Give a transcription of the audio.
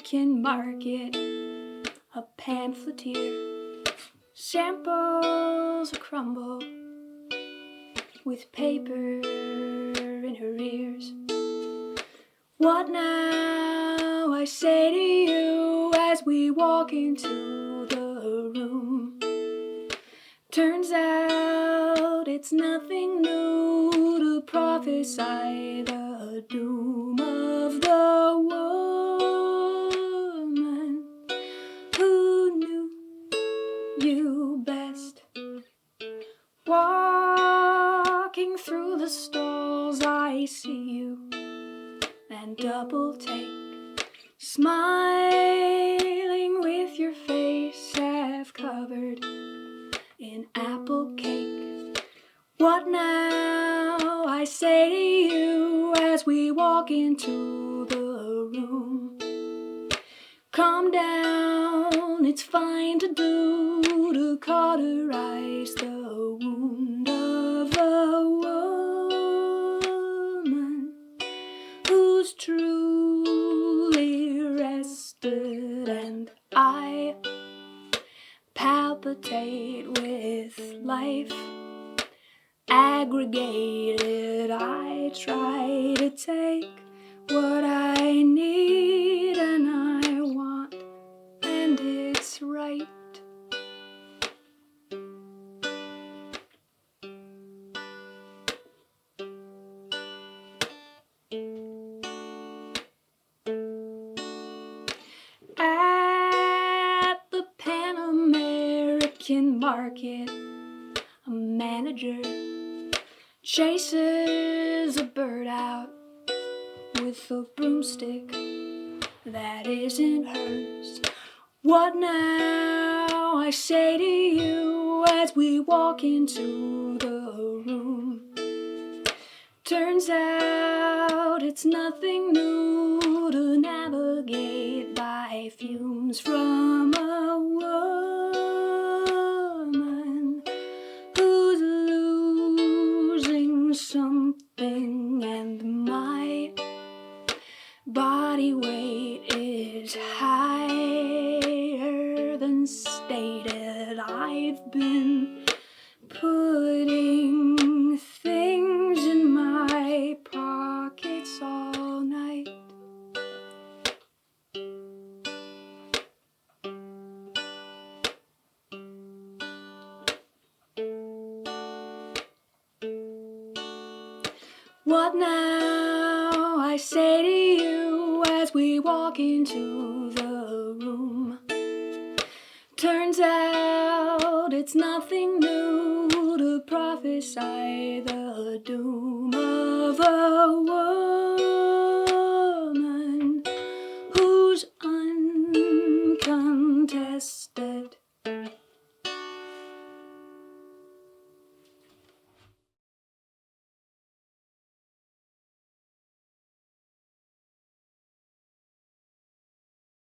American market, a pamphleteer samples a crumble with paper in her ears. What now, I say to you, as we walk into the room. Turns out it's nothing new to prophesy the doom of the woman who knew you best. Walking through the stalls, I see you and double take, smiling with your face half covered in apple cake. What now, I say to you, as we walk into the room. Calm down, it's fine to do, to cauterize the wound of a woman who's truly rested, and I palpitate with life. Aggregated, I try to take what I need and I want, and it's right. At the Pan American market, a manager chases a bird out with a broomstick that isn't hers. What now, I say to you, as we walk into the room. Turns out it's nothing new to navigate by fumes from a woman who's losing something, and my body weight is higher than stated. I've been putting things in my pockets all night. What now, I say to you, as we walk into the room. Turns out it's nothing new to prophesy the doom of a woman who's uncontested.